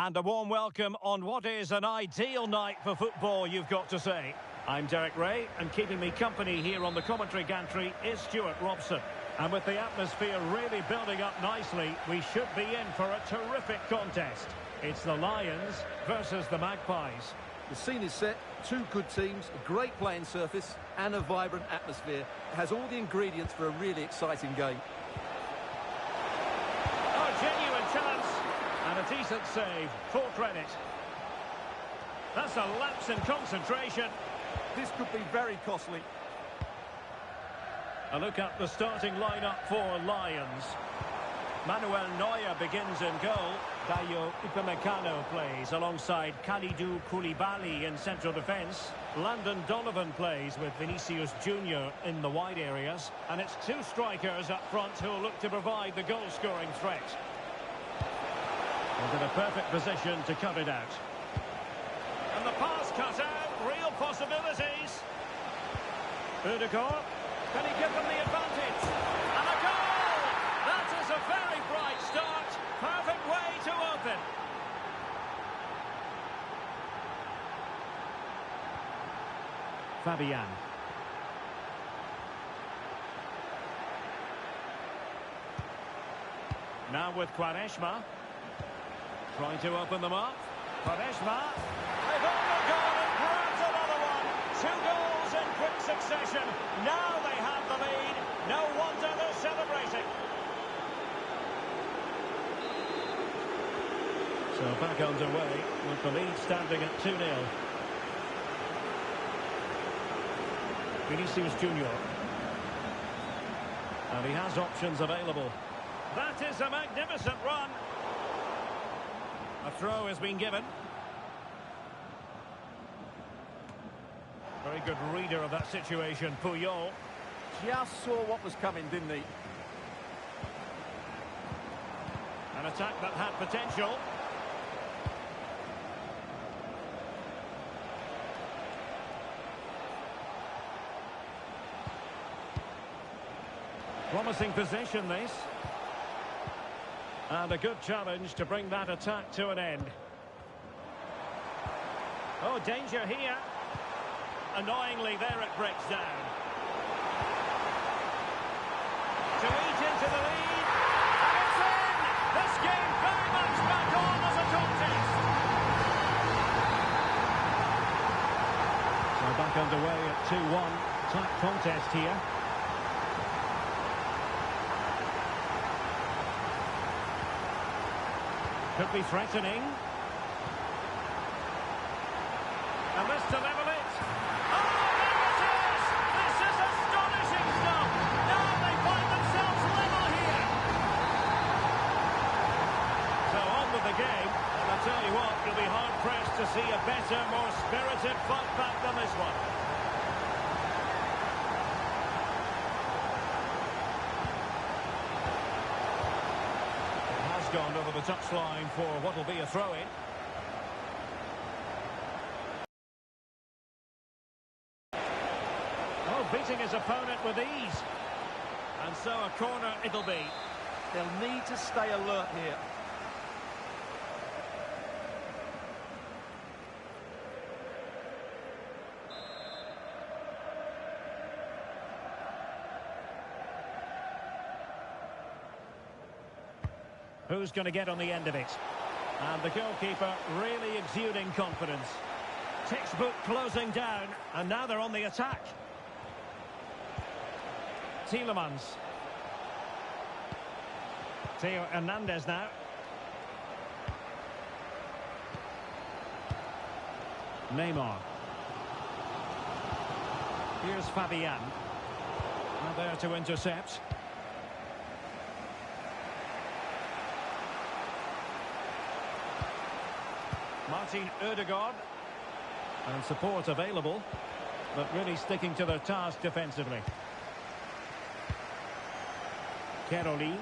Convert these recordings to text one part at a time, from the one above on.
And a warm welcome on what is an ideal night for football, you've got to say. I'm Derek Ray, and keeping me company here on the commentary gantry is Stuart Robson. And with the atmosphere really building up nicely, we should be in for a terrific contest. It's the Lions versus the Magpies. The scene is set, two good teams, a great playing surface and a vibrant atmosphere. It has all the ingredients for a really exciting game. Oh, genuine chance. And a decent save, full credit. That's a lapse in concentration. This could be very costly. A look at the starting lineup for Lions. Manuel Neuer begins in goal. Dayo Upamecano plays alongside Kalidou Koulibaly in central defence. Landon Donovan plays with Vinicius Junior in the wide areas. And it's two strikers up front who will look to provide the goal-scoring threat. And in a perfect position to cut it out. And the pass cut out, real possibilities. Ødegaard, can he give them the advantage? And a goal! That is a very bright start. Perfect way to open. Fabian. Now with Quaresma. Trying to open them up. Quaresma. They've overgone and grabbed another one. 2 goals in quick succession. Now they have the lead. No wonder they're celebrating. So back underway with the lead standing at 2-0. Vinicius Junior. And he has options available. That is a magnificent run. A throw has been given. Very good reader of that situation, Puyol. Just saw what was coming, didn't he? An attack that had potential. Promising possession, this. And a good challenge to bring that attack to an end. Oh, danger here. Annoyingly, there it breaks down. To eat into the lead. And it's in! This game very much back on as a contest. So back underway at 2-1. Tight contest here. Could be threatening. And this to level it. Oh, there it is! This is astonishing stuff! Now they find themselves level here. So on with the game. And I tell you what, you'll be hard-pressed to see a better, more spirited fight back than this one. Gone over the touchline for what will be a throw-in. Oh, beating his opponent with ease. And so a corner it'll be. They'll need to stay alert here. Who's going to get on the end of it? And the goalkeeper really exuding confidence. Textbook closing down, and now they're on the attack. Tielemans. Theo Hernandez now. Neymar. Here's Fabian. And there to intercept. Martin Ødegaard. And support available, but really sticking to their task defensively. Caroline.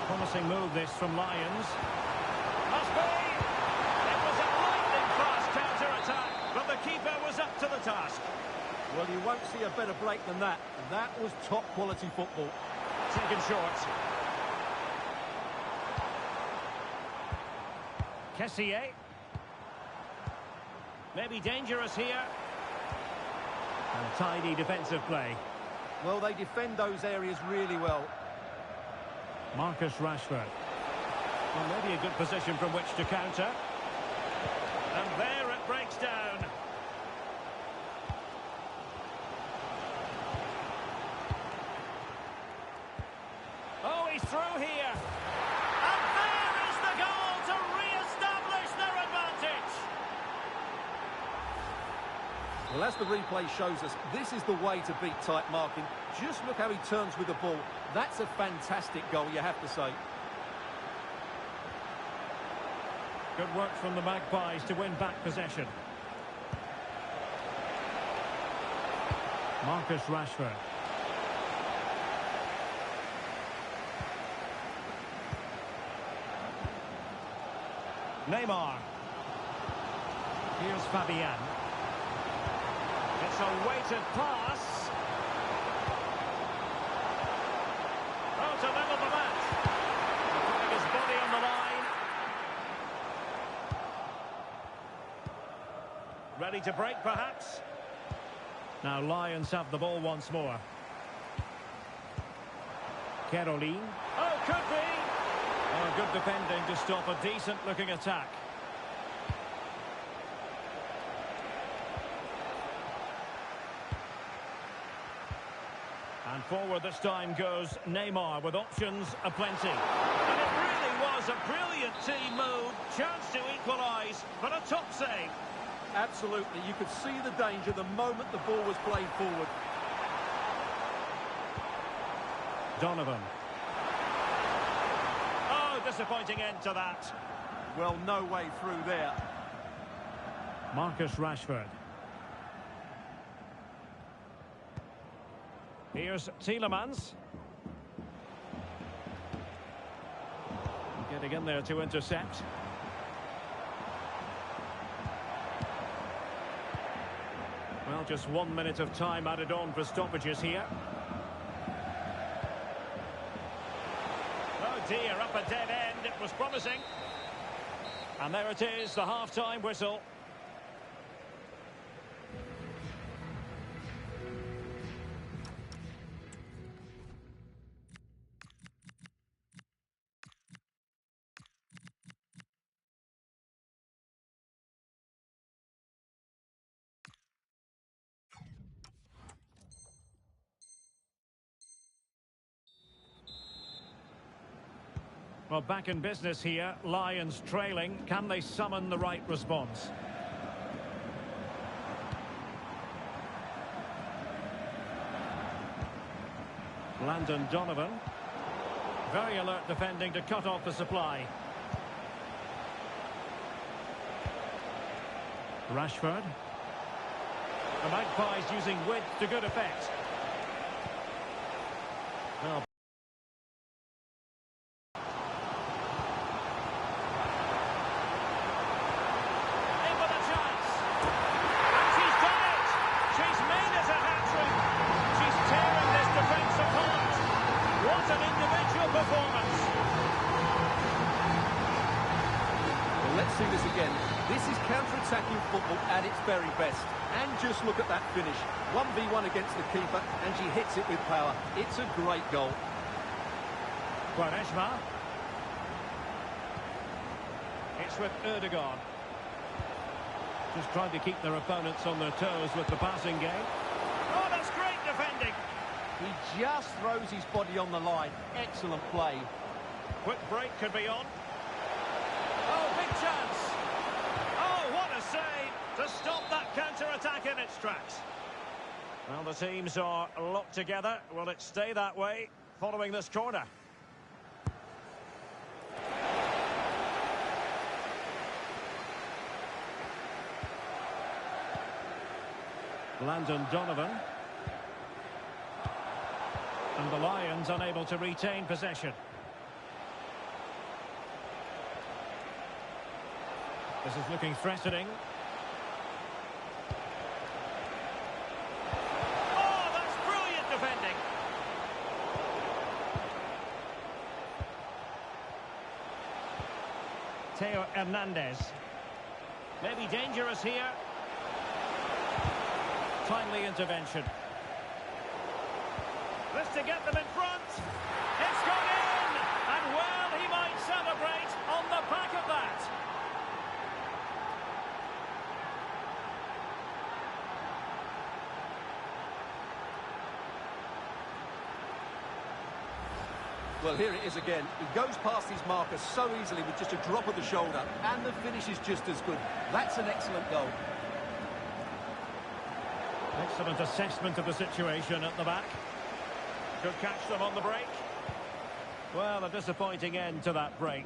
Promising move this from Lions. Must be! It was a lightning-fast counter-attack, but the keeper was up to the task. Well, you won't see a better break than that. That was top-quality football. Taken short. Kessié. Maybe dangerous here. And tidy defensive play. Well, they defend those areas really well. Marcus Rashford. Well, maybe a good position from which to counter. And there it breaks down. Oh, he's through here. And there is the goal to re-establish their advantage. Well, as the replay shows us, this is the way to beat tight marking. Just look how he turns with the ball. That's a fantastic goal, you have to say. Good work from the Magpies to win back possession. Marcus Rashford. Neymar. Here's Fabian. It's a weighted pass. Oh, to level the match. Putting his body on the line. Ready to break, perhaps. Now Lions have the ball once more. Caroline. Oh, could be. Oh, good defending to stop a decent-looking attack. And forward this time goes Neymar with options aplenty. And it really was a brilliant team move. Chance to equalise, but a top save. Absolutely, you could see the danger the moment the ball was played forward. Donovan. Oh, disappointing end to that. Well, no way through there. Marcus Rashford. Here's Tielemans. Getting in there to intercept. Well, just 1 minute of time added on for stoppages here. Oh dear, up a dead end. It was promising. And there it is, the half-time whistle. Well, back in business here. Lions trailing. Can they summon the right response? Landon Donovan. Very alert defending to cut off the supply. Rashford. The Magpies using width to good effect. Well, see this again. This is counter-attacking football at its very best. And just look at that finish. 1v1 against the keeper, and she hits it with power. It's a great goal. Quaresma. It's with Erdogan. Just trying to keep their opponents on their toes with the passing game. Oh, that's great defending. He just throws his body on the line. Excellent play. Quick break could be on. Oh, big chance. Oh, what a save to stop that counter-attack in its tracks. Well, the teams are locked together. Will it stay that way following this corner? Landon Donovan. And the Lions unable to retain possession. This is looking threatening. Oh, that's brilliant defending. Theo Hernandez. Maybe dangerous here. Timely intervention. This to get them in front. It's gone in! And well, he might celebrate on the back of that. Well, here it is again. He goes past his marker so easily with just a drop of the shoulder, and the finish is just as good. That's an excellent goal. Excellent assessment of the situation at the back. Could catch them on the break. Well, a disappointing end to that break.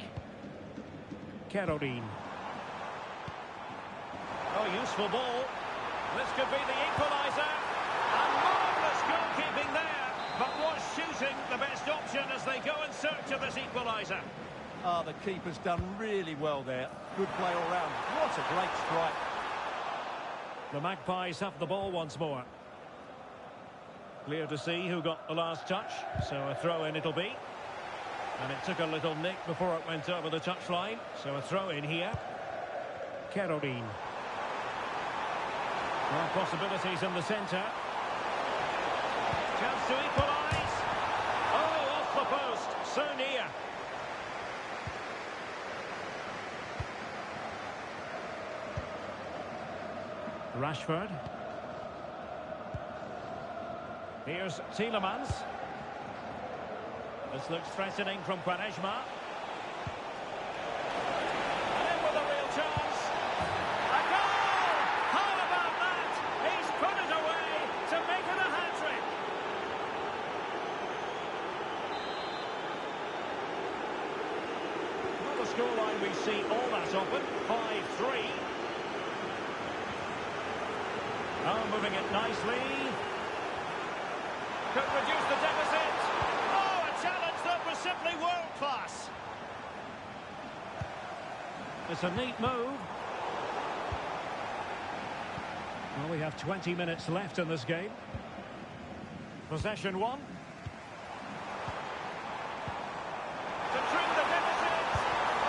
Caroline. Oh, useful ball. This could be the equaliser. And marvellous goalkeeping there. But was shooting the best option as they go in search of this equaliser? Ah, the keeper's done really well there. Good play all round. What a great strike. The Magpies have the ball once more. Clear to see who got the last touch. So a throw-in it'll be. And it took a little nick before it went over the touchline. So a throw-in here. Caroline. Well, possibilities in the centre. Chance to equalise. Oh, off the post. So near. Rashford. Here's Tielemans. This looks threatening from Quaresma. And in with a real chance. A goal! How about that? He's put it away to make it a hat-trick. Well, the scoreline we see all that often. 5-3. Oh, moving it nicely. Could reduce the deficit. Oh, a challenge that was simply world-class. It's a neat move. Well, we have 20 minutes left in this game. Possession one. To trim the deficit.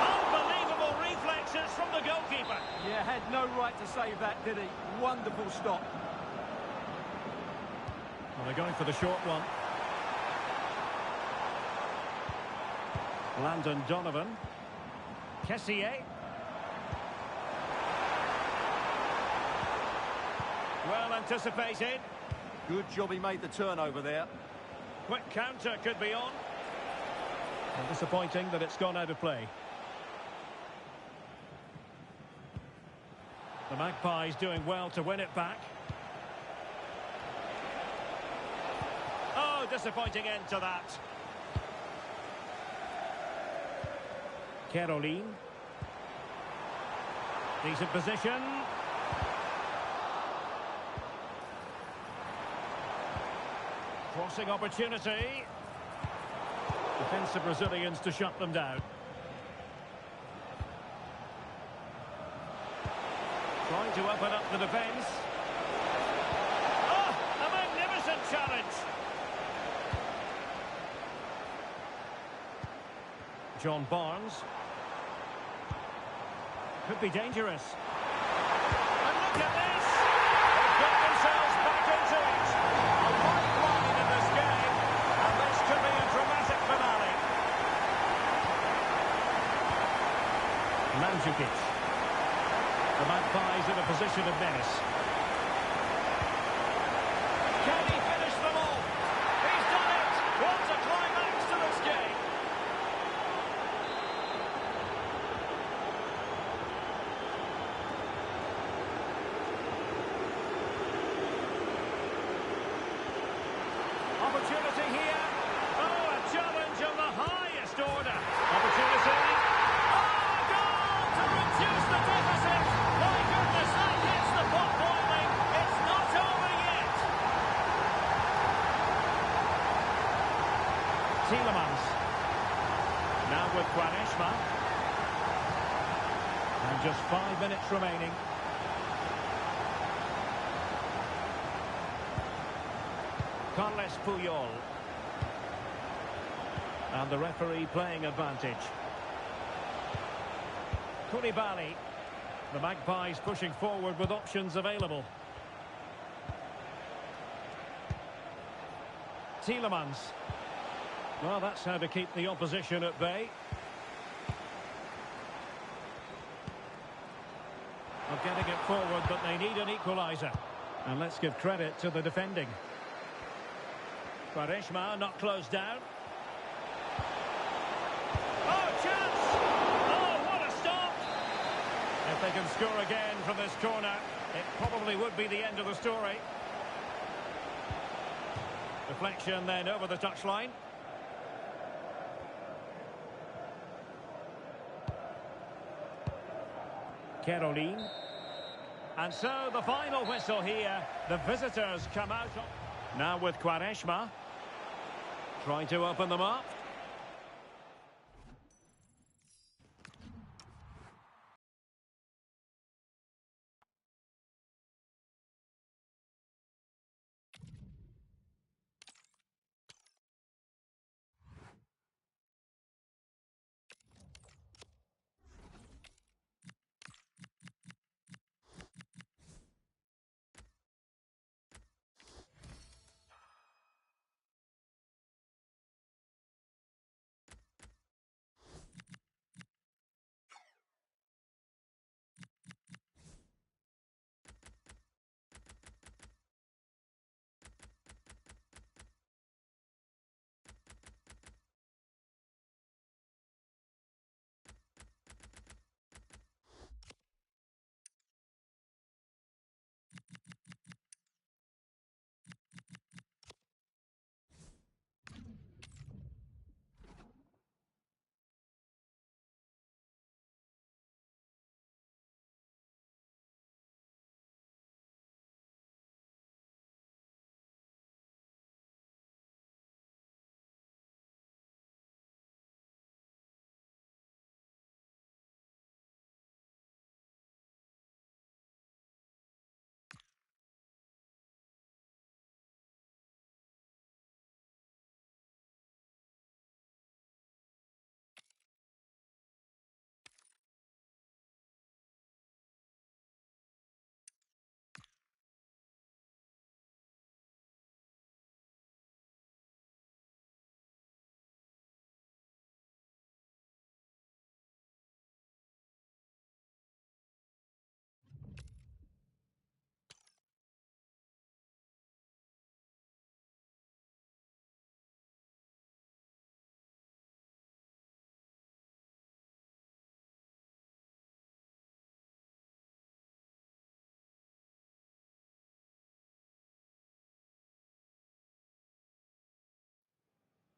Unbelievable reflexes from the goalkeeper. Yeah, had no right to save that, did he? Wonderful stop. Well, they're going for the short one. Landon Donovan. Kessié. Well anticipated. Good job he made the turnover there. Quick counter could be on. And disappointing that it's gone out of play. The Magpies doing well to win it back. Oh, disappointing end to that. Caroline. Decent position. Crossing opportunity. Defensive Brazilians to shut them down. Trying to open up the defence. Oh, a magnificent challenge. John Barnes. Could be dangerous. And look at this. They've got themselves back into it. A lifeline in this game. And this could be a dramatic finale. Mandzukic. The Magpies in a position of menace. Can he finish them all? He's done it! What a climax to this game! Opportunity here. Oh, a challenge of the highest order. Opportunity. Oh, goal to reduce the deficit. My goodness, that hits the pot boiling. It's not over yet. Tielemans. Now with Quaresma. And just 5 minutes remaining. Carles Puyol. And the referee playing advantage. Koulibaly. The Magpies pushing forward with options available. Tielemans. Well, that's how to keep the opposition at bay. Of getting it forward, but they need an equaliser. And let's give credit to the defending. Quaresma not closed down. Oh, chance! Oh, what a stop! If they can score again from this corner, it probably would be the end of the story. Deflection then over the touchline. Caroline. And so the final whistle here. The visitors come out. Now with Quaresma. Trying to open them up.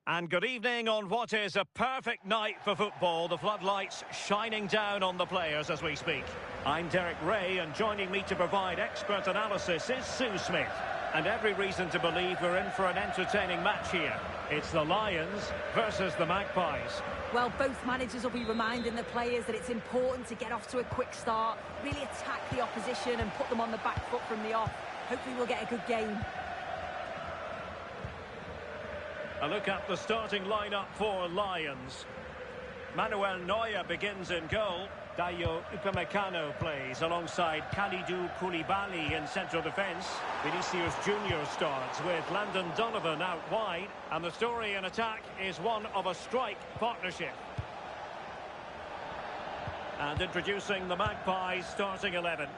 And good evening on what is a perfect night for football. The floodlights shining down on the players as we speak. I'm Derek Ray, and joining me to provide expert analysis is Sue Smith. And every reason to believe we're in for an entertaining match here. It's the Lions versus the Magpies. Well, both managers will be reminding the players that it's important to get off to a quick start, really attack the opposition and put them on the back foot from the off. Hopefully we'll get a good game. A look at the starting lineup for Lions. Manuel Neuer begins in goal. Dayo Upamecano plays alongside Kalidou Koulibaly in central defence. Vinicius Junior starts with Landon Donovan out wide. And the story in attack is one of a strike partnership. And introducing the Magpies starting 11.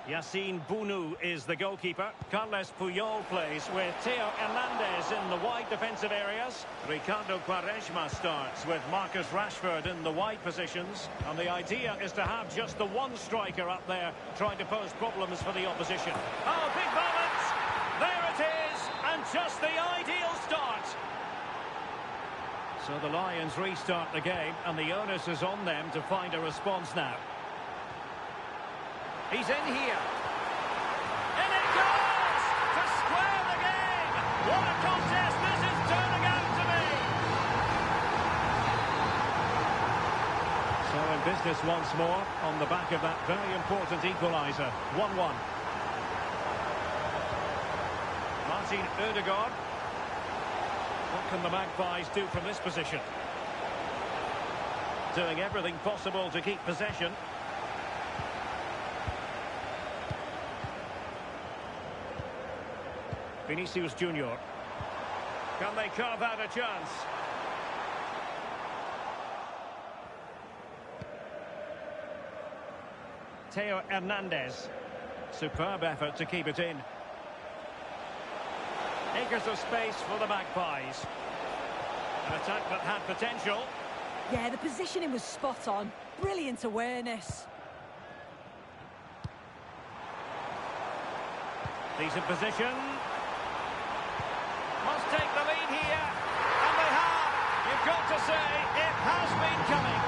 Yassine Bounou is the goalkeeper. Carles Puyol plays with Theo Hernandez in the wide defensive areas. Ricardo Quaresma starts with Marcus Rashford in the wide positions. And the idea is to have just the one striker up there trying to pose problems for the opposition. Oh, big moment! There it is! And just the ideal start. So the Lions restart the game, and the onus is on them to find a response now. He's in here. And it goes! To square the game! What a contest this is turning out to be! So in business once more, on the back of that very important equaliser. 1-1. Martin Ødegaard. What can the Magpies do from this position? Doing everything possible to keep possession. Vinicius Junior. Can they carve out a chance? Theo Hernandez. Superb effort to keep it in. Acres of space for the Magpies. An attack that had potential. Yeah, the positioning was spot on. Brilliant awareness. Decent position. Must take the lead here. And they have. You've got to say, it has been coming.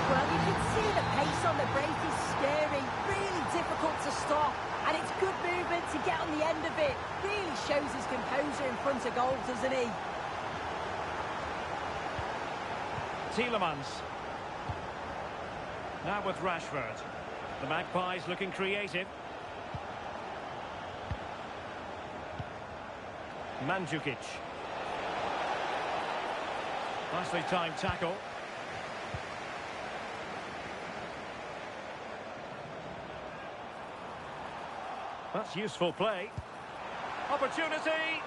Well, you can see the pace on the break is scary. Really difficult to stop. And it's good movement to get on the end of it. Really shows his composure in front of goal, doesn't he? Tielemans. Now with Rashford. The Magpies looking creative. Mandzukic. Nicely timed tackle. That's useful play. Opportunity.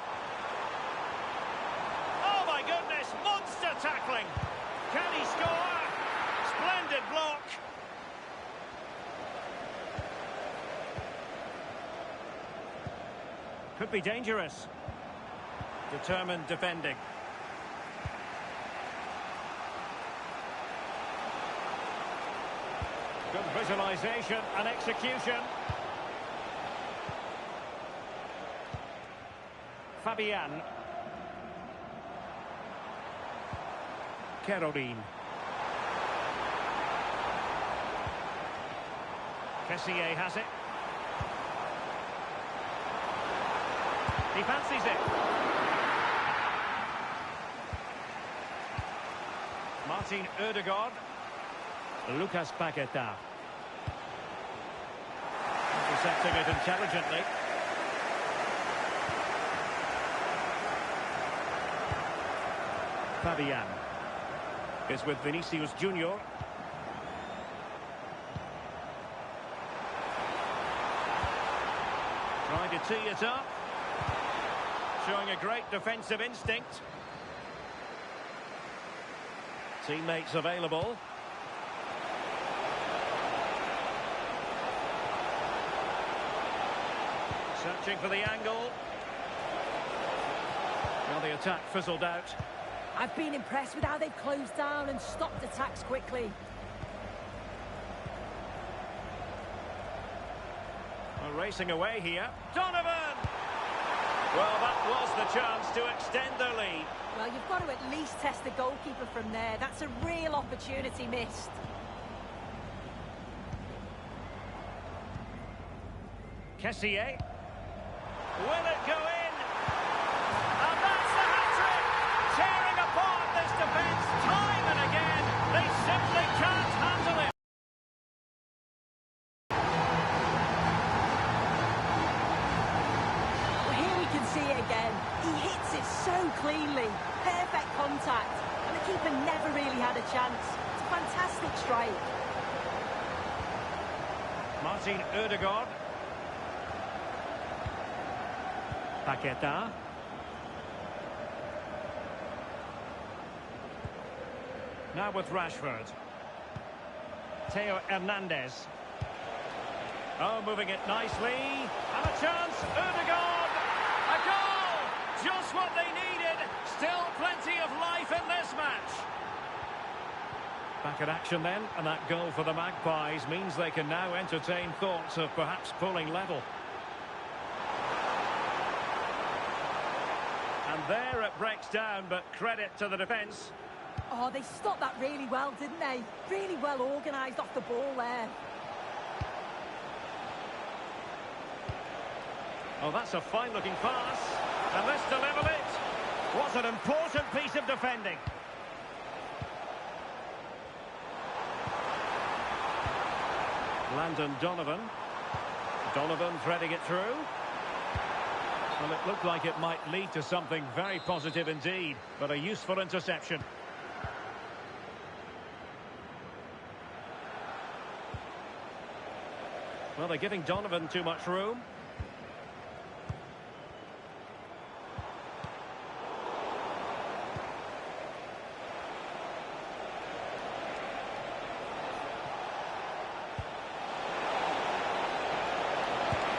Oh my goodness, monster tackling. Can he score? Splendid block. Could be dangerous. Determined defending. Good visualization and execution. Fabian. Kerorin. Kessié has it. He fancies it. Martin Ødegaard. Lucas Paqueta. Intercepting it intelligently. Fabian is with Vinicius Junior. Trying to tee it up. Showing a great defensive instinct. Teammates available. Searching for the angle. Well, the attack fizzled out. I've been impressed with how they've closed down and stopped attacks quickly. Well, racing away here. Donovan! Well, that was the chance to extend the lead. Well, you've got to at least test the goalkeeper from there. That's a real opportunity missed. Kessié. Will it go in? And that's the hat-trick! Tearing apart this defence time and again. They simply can't handle it. Well, here we can see it again. He hits it so cleanly. Perfect contact. And the keeper never really had a chance. It's a fantastic strike. Martin Ødegaard. Paqueta. Now with Rashford. Theo Hernandez. Oh, moving it nicely. And a chance. Ødegaard. A goal! Just what they needed. Still plenty of life in this match. Back in action then, and that goal for the Magpies means they can now entertain thoughts of perhaps pulling level. And there it breaks down, but credit to the defence. Oh, they stopped that really well, didn't they? Really well organised off the ball there. Oh, that's a fine-looking pass. And this delivered it. What an important piece of defending. Landon Donovan. Donovan threading it through. Well, it looked like it might lead to something very positive indeed, but a useful interception. Well, they're giving Donovan too much room.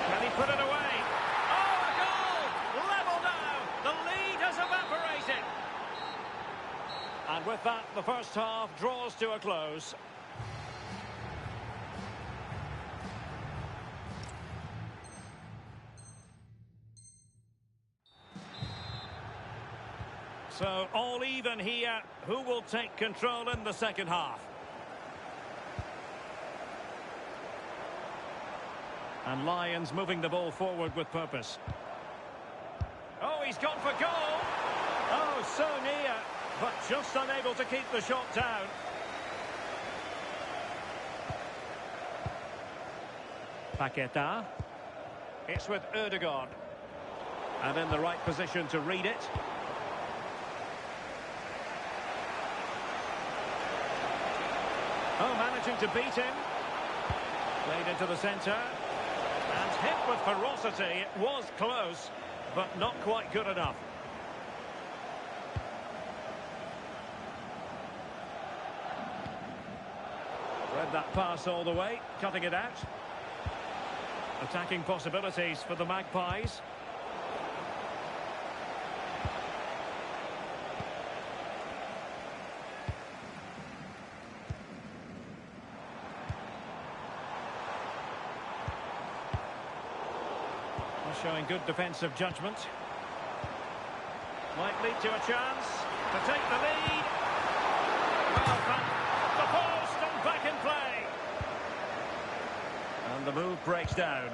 Can he put it away? Oh, a goal! Level now! The lead has evaporated. And with that, the first half draws to a close. So, all even here. Who will take control in the second half? And Lions moving the ball forward with purpose. Oh, he's gone for goal! Oh, so near, but just unable to keep the shot down. Paqueta. It's with Ødegaard. And in the right position to read it. Oh, managing to beat him. Played into the centre. And hit with ferocity. It was close, but not quite good enough. Read that pass all the way, cutting it out. Attacking possibilities for the Magpies. Showing good defensive judgment. Might lead to a chance to take the lead. Well, back the post and back in play. And the move breaks down.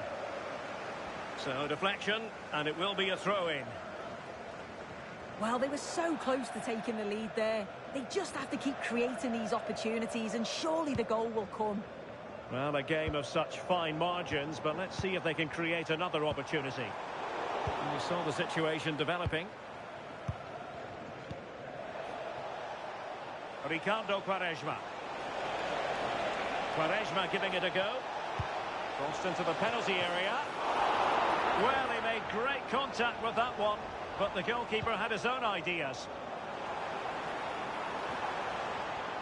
So deflection, and it will be a throw-in. Well, they were so close to taking the lead there. They just have to keep creating these opportunities, and surely the goal will come. Well, a game of such fine margins, but let's see if they can create another opportunity. And we saw the situation developing. Ricardo Quaresma. Quaresma giving it a go. Crossed into the penalty area. Well, he made great contact with that one, but the goalkeeper had his own ideas.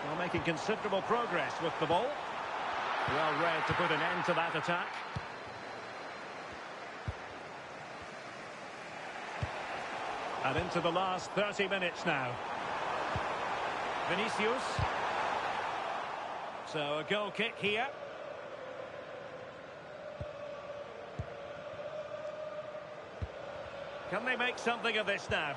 Well, making considerable progress with the ball. Well read to put an end to that attack. And into the last 30 minutes now. Vinicius. So a goal kick here. Can they make something of this now?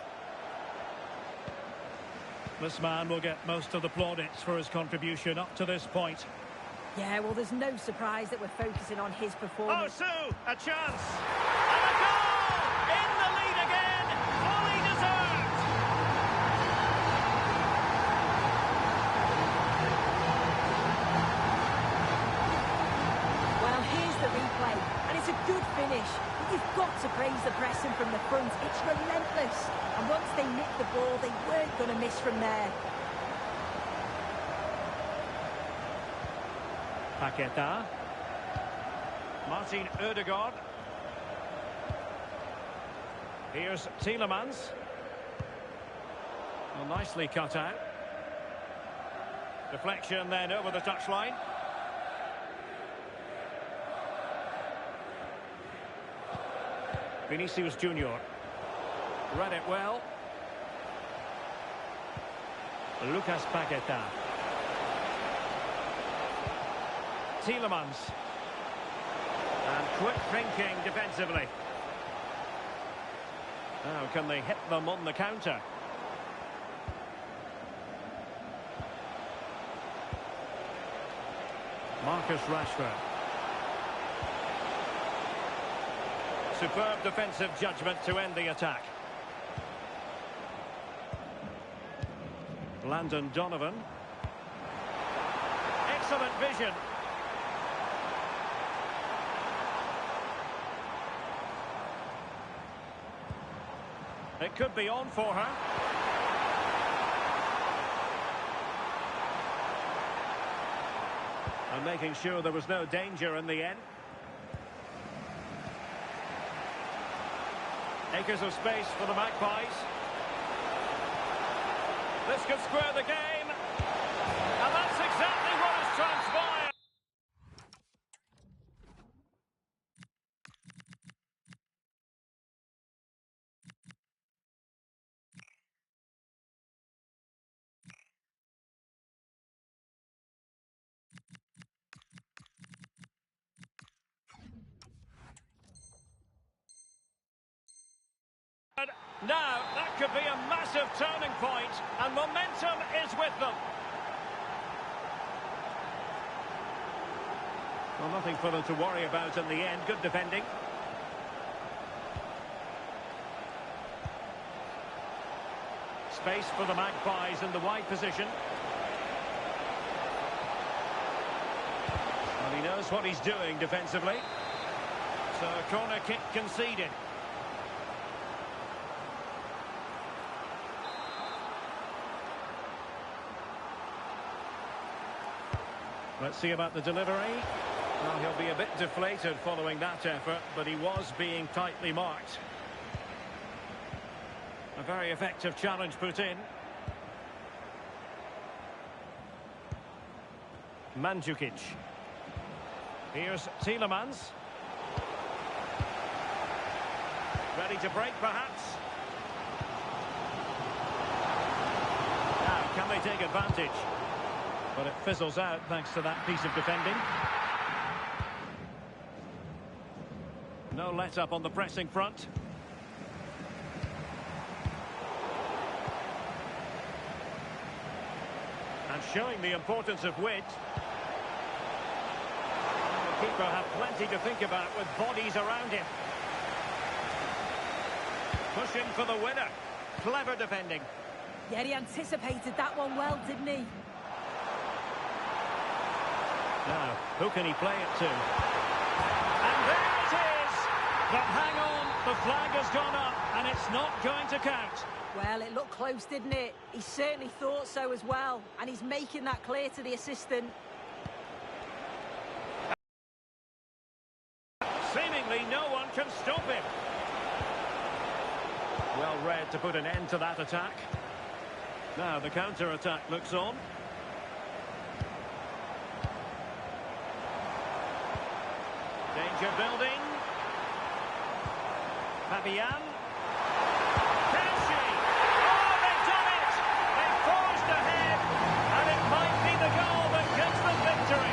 This man will get most of the plaudits for his contribution up to this point. Yeah, well, there's no surprise that we're focusing on his Oh, performance. Sue, a chance. And a goal! In the lead again. Fully deserved. Well, here's the replay, and it's a good finish. But you've got to praise the pressing from the front. It's relentless. And once they nicked the ball, they weren't going to miss from there. Paqueta. Martin Ødegaard. Here's Tielemans. Well, nicely cut out. Deflection then over the touchline. Vinicius Junior. Read it well. Lucas Paqueta. Tielemans. And quick thinking defensively. Now can they hit them on the counter? Marcus Rashford. Superb defensive judgment to end the attack. Landon Donovan. Excellent vision. It could be on for her. And making sure there was no danger in the end. Acres of space for the Magpies. This could square the game. And that's exactly what has transpired. Now, that could be a massive turning point, and momentum is with them. Well, nothing for them to worry about in the end. Good defending. Space for the Magpies in the wide position. And he knows what he's doing defensively. So, corner kick conceded. Let's see about the delivery. Well, he'll be a bit deflated following that effort, but he was being tightly marked. A very effective challenge put in. Mandzukic. Here's Tielemans. Ready to break, perhaps. Now, can they take advantage? But it fizzles out thanks to that piece of defending. No let-up on the pressing front. And showing the importance of width. The keeper had plenty to think about with bodies around him. Pushing for the winner. Clever defending. Yeah, he anticipated that one well, didn't he? Now, who can he play it to? And there it is! But hang on, the flag has gone up, and it's not going to count. Well, it looked close, didn't it? He certainly thought so as well, and he's making that clear to the assistant. Seemingly no one can stop him. Well read to put an end to that attack. Now the counter-attack looks on. Danger building. Fabian. Can she? Oh, they've done it! They've forged ahead, and it might be the goal that gives them victory.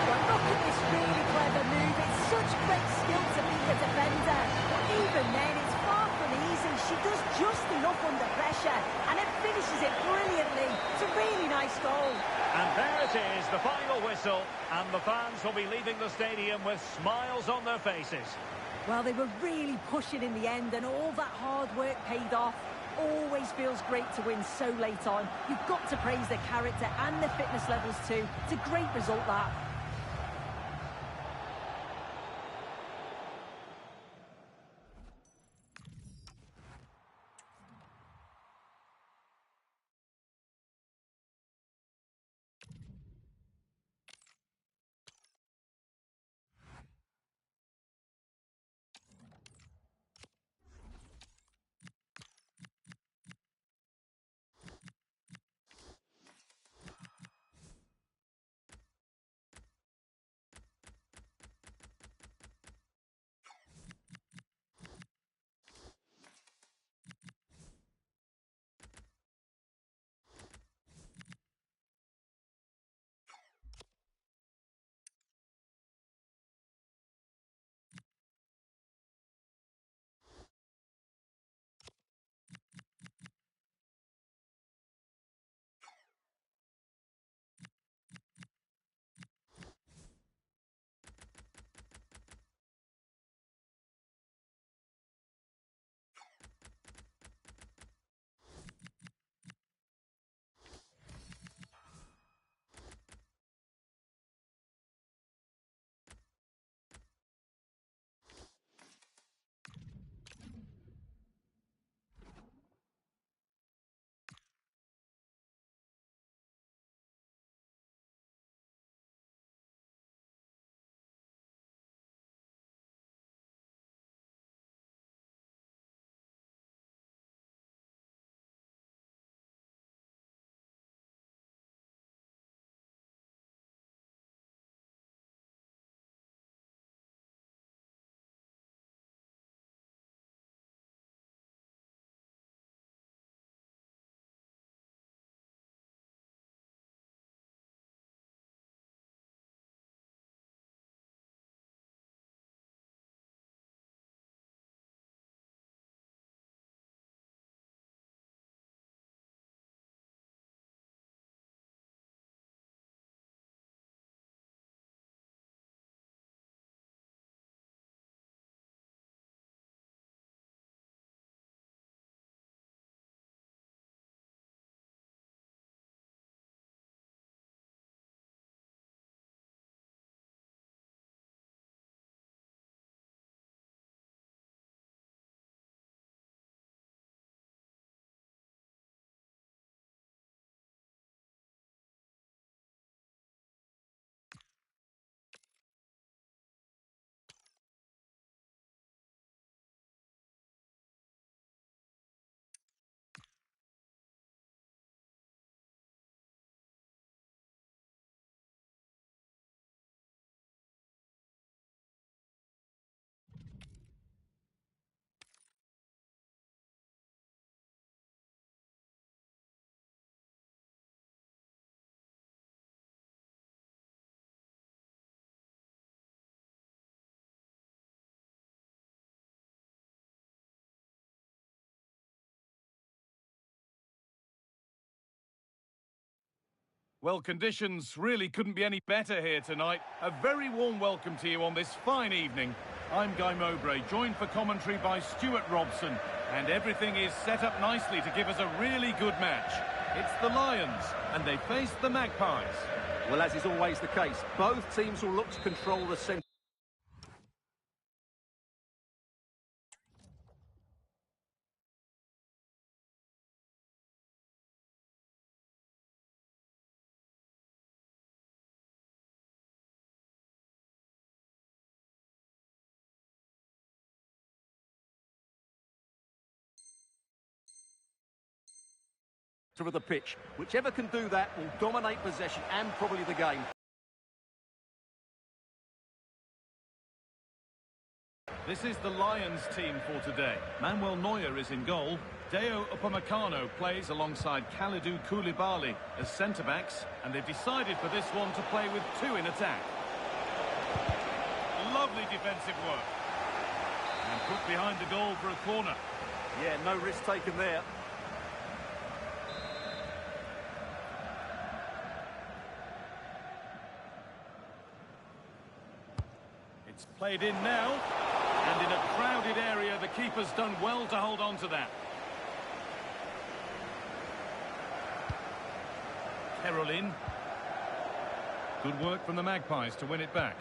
Well, look at this really clever move. It's such great skill to beat the defender. But even then, it's far from easy. She does just enough under pressure, and it finishes it brilliantly. It's a really nice goal. And there it is, the final whistle, and the fans will be leaving the stadium with smiles on their faces. Well, they were really pushing in the end, and all that hard work paid off. Always feels great to win so late on. You've got to praise their character and their fitness levels too. It's a great result, that. Well, conditions really couldn't be any better here tonight. A very warm welcome to you on this fine evening. I'm Guy Mowbray, joined for commentary by Stuart Robson. And everything is set up nicely to give us a really good match. It's the Lions, and they face the Magpies. Well, as is always the case, both teams will look to control the centre. Of the pitch. Whichever can do that will dominate possession and probably the game. This is the Lions team for today. Manuel Neuer is in goal. Deo Upamecano plays alongside Kalidou Koulibaly as centre-backs, and they've decided for this one to play with two in attack. Lovely defensive work. And put behind the goal for a corner. Yeah, no risk taken there. It's played in now, and in a crowded area, the keeper's done well to hold on to that. Caroline. Good work from the Magpies to win it back.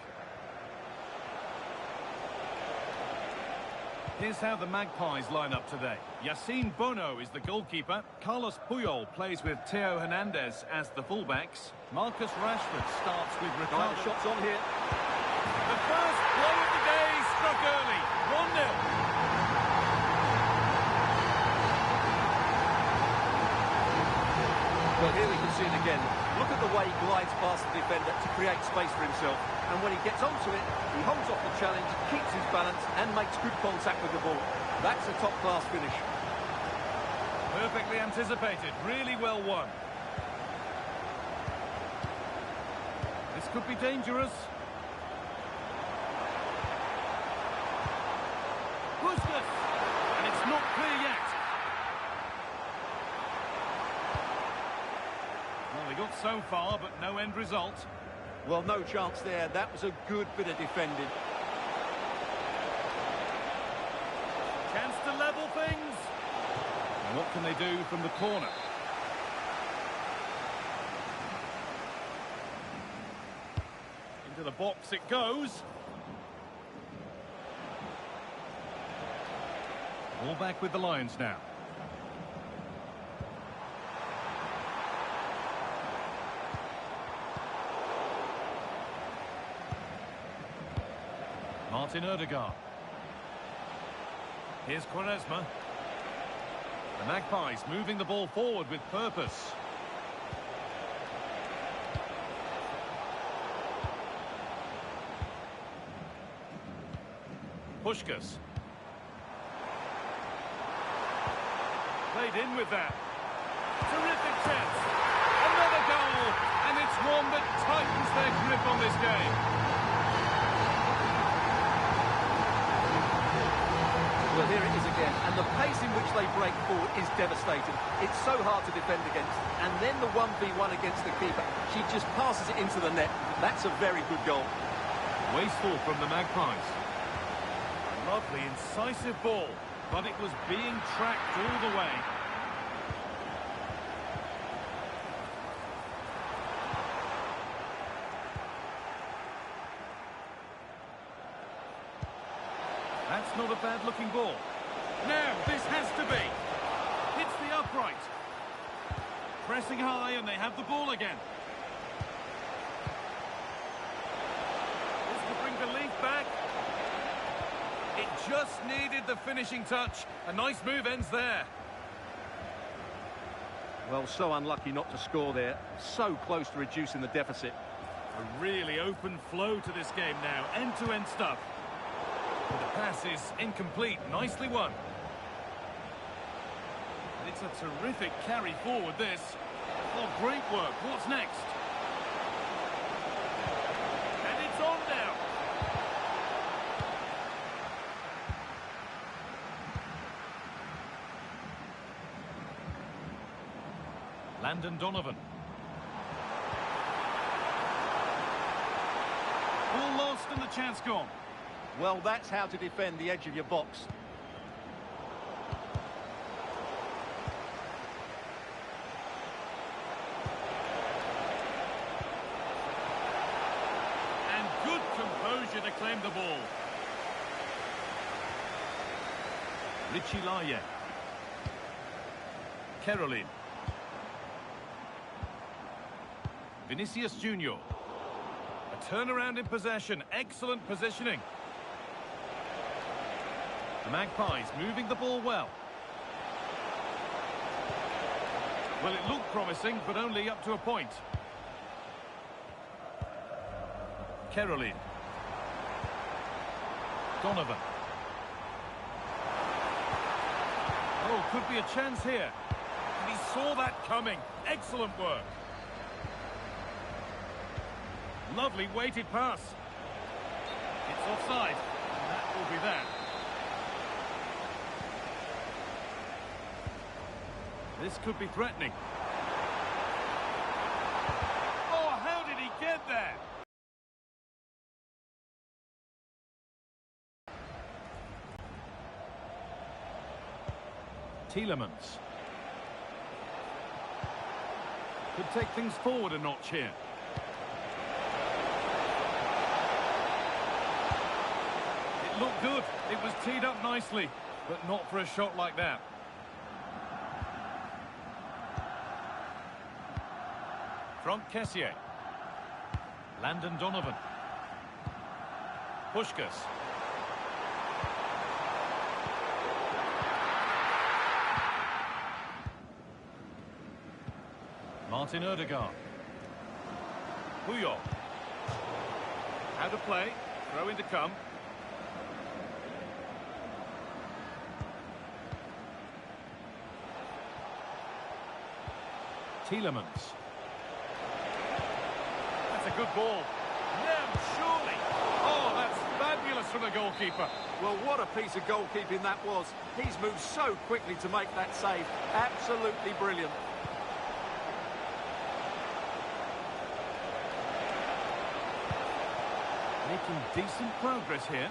Here's how the Magpies line up today. Yassine Bono is the goalkeeper. Carlos Puyol plays with Theo Hernandez as the fullbacks. Marcus Rashford starts with Ricardo. Shots on here. The first blow of the day struck early. 1-0. Well, here we can see it again. Look at the way he glides past the defender to create space for himself. And when he gets onto it, he holds off the challenge, keeps his balance, and makes good contact with the ball. That's a top-class finish. Perfectly anticipated. Really well won. This could be dangerous. Busquets! And it's not clear yet. Well, they got so far, but no end result. Well, no chance there. That was a good bit of defending. Chance to level things. And what can they do from the corner? Into the box it goes. All back with the Lions now. Martin Odegaard. Here's Quaresma. The Magpies moving the ball forward with purpose. Puskás. Played in with that. Terrific chance. Another goal. And it's one that tightens their grip on this game. Well, here it is again, and the pace in which they break forward is devastating. It's so hard to defend against. And then the 1v1 against the keeper. She just passes it into the net. That's a very good goal. Wasteful from the Magpies. Lovely, incisive ball, but it was being tracked all the way. That's not a bad-looking ball. Now, this has to be. Hits the upright. Pressing high, and they have the ball again. This could bring belief back. It just needed the finishing touch. A nice move ends there. Well, so unlucky not to score there. So close to reducing the deficit. A really open flow to this game now. End-to-end stuff. But the pass is incomplete. Nicely won. It's a terrific carry forward, this. Oh, great work. What's next? And it's on now. Landon Donovan. crossed and the chance gone. Well, that's how to defend the edge of your box. And good composure to claim the ball. Richie Laye. Caroline. Vinicius Junior. A turnaround in possession. Excellent positioning. The Magpies moving the ball well. Well, it looked promising, but only up to a point. Caroline. Donovan. Oh, could be a chance here. And he saw that coming. Excellent work. Lovely weighted pass. It's offside. And that will be that. This could be threatening. Oh, how did he get there? Tielemans. Could take things forward a notch here. It looked good. It was teed up nicely, but not for a shot like that. Franck Kessié. Landon Donovan. Puskás. Martin Ødegaard. Puyol. How to play. Throw in to come. Tielemans. That's a good ball. Yeah, surely. Oh, that's fabulous from the goalkeeper. Well, what a piece of goalkeeping that was. He's moved so quickly to make that save. Absolutely brilliant. Making decent progress here.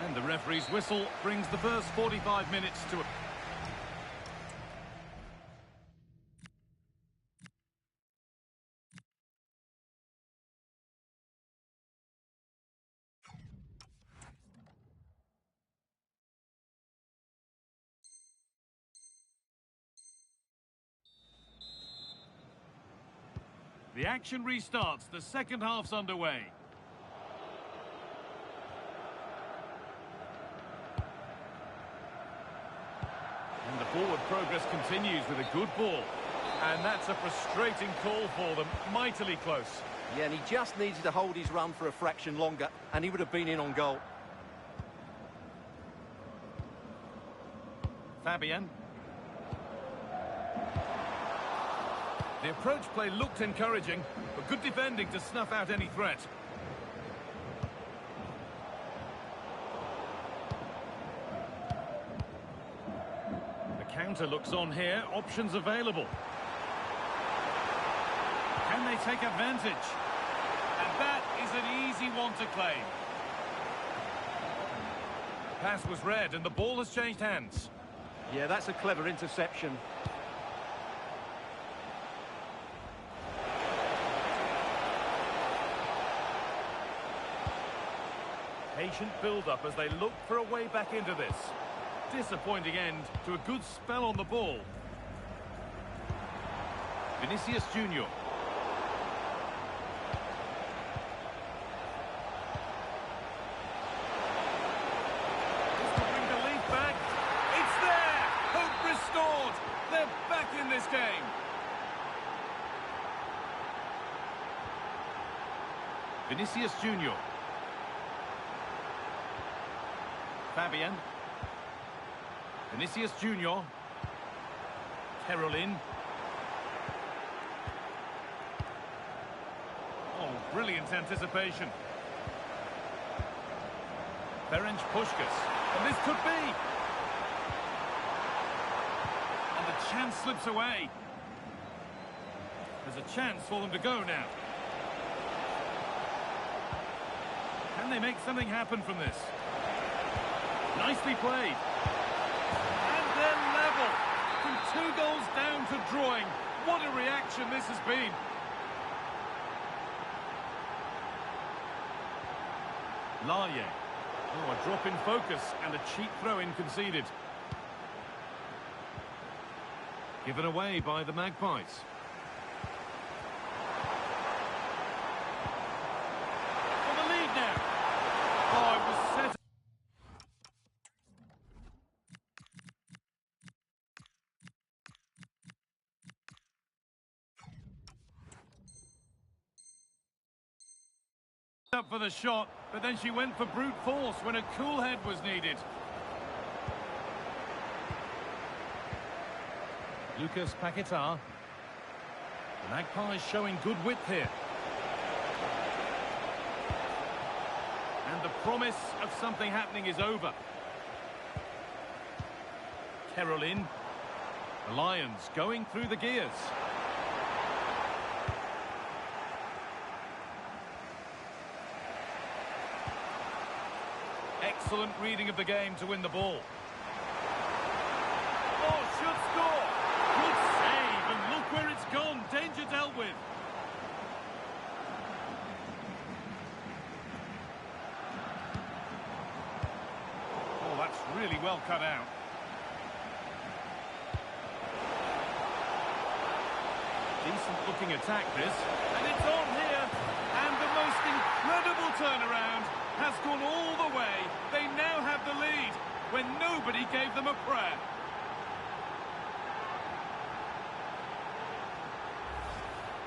And the referee's whistle brings the first 45 minutes to a... The action restarts. The second half's underway. And the forward progress continues with a good ball. And that's a frustrating call for them. Mightily close. Yeah, and he just needed to hold his run for a fraction longer, and he would have been in on goal. Fabian. The approach play looked encouraging, but good defending to snuff out any threat. The counter looks on here, options available. Can they take advantage? And that is an easy one to claim. The pass was read and the ball has changed hands. Yeah, that's a clever interception. Patient build-up as they look for a way back into this. Disappointing end to a good spell on the ball. Vinicius Junior. This could bring the lead back. It's there! Hope restored! They're back in this game. Vinicius Junior. Fabian. Vinicius Junior. Caroline. Oh, brilliant anticipation. Ferenc Puskás. And this could be. chance slips away. There's a chance for them to go now. Can they make something happen from this? Nicely played. And they're level. From 2 goals down to drawing. What a reaction this has been. Laye. Oh, a drop in focus and a cheap throw-in conceded. Given away by the Magpies. For the lead now. Oh, it was set up for the shot, but then she went for brute force when a cool head was needed. Lucas Paquetá. The Magpies showing good width here. And the promise of something happening is over. Caroline. The Lions going through the gears. Excellent reading of the game to win the ball. Oh, should score! Good save, and look where it's gone. Danger dealt with. Oh, that's really well cut out. Decent looking attack this. And it's on here. And the most incredible turnaround has gone all the way. They now have the lead when nobody gave them a prayer.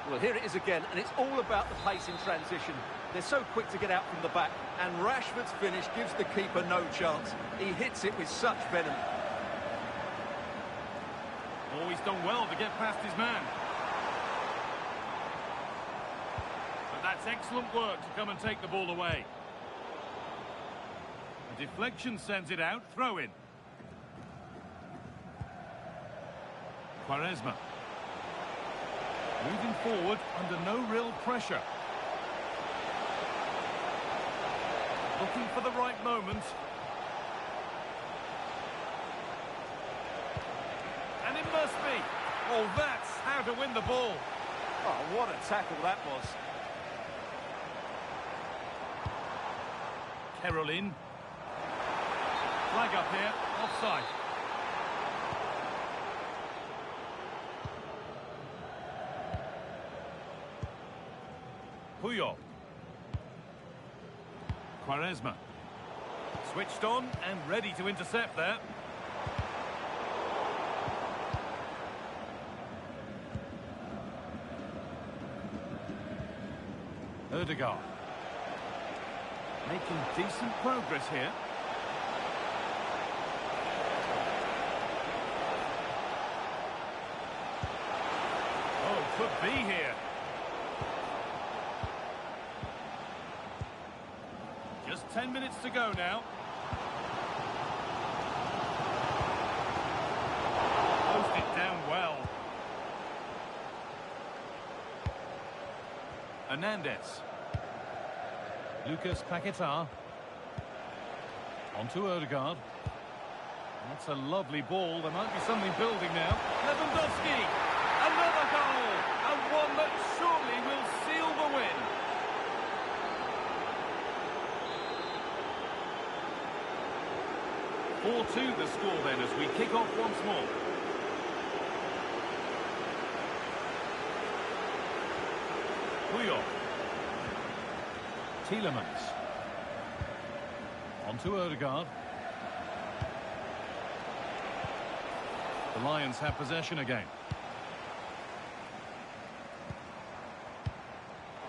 Well, here it is again, and it's all about the pace in transition. They're so quick to get out from the back, and Rashford's finish gives the keeper no chance. He hits it with such venom. Oh, he's done well to get past his man. But that's excellent work to come and take the ball away. A deflection sends it out, throw in. Quaresma. Moving forward under no real pressure. Looking for the right moment. And it must be. Oh, that's how to win the ball. Oh, what a tackle that was. Caroline. Flag up here, offside. Puyol. Quaresma. Switched on and ready to intercept there. Ødegaard. Making decent progress here. Oh, could be here. Just 10 minutes to go now. Closed it down well. Hernandez. Lucas Paquetá. On to Ødegaard. That's a lovely ball. There might be something building now. Lewandowski. Another goal. And one that surely will seal the win. (4-2) the score then as we kick off once more. Puyol. Tielemans. On to Ødegaard. The Lions have possession again.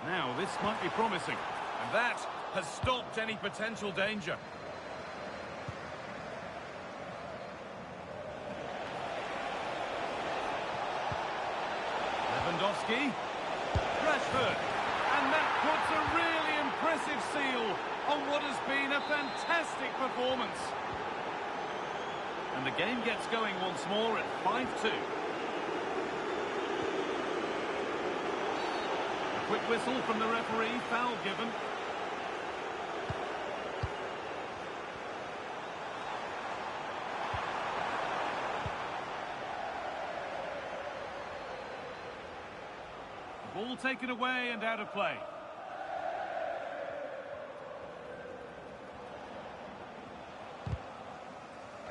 Now this might be promising. And that has stopped any potential danger. Lewandowski. Rashford. And that puts a really impressive seal on what has been a fantastic performance. And the game gets going once more at 5-2. A quick whistle from the referee, foul given. Ball taken away and out of play.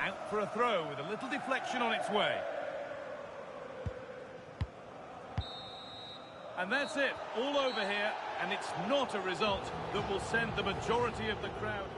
Out for a throw with a little deflection on its way. And that's it, all over here, and it's not a result that will send the majority of the crowd.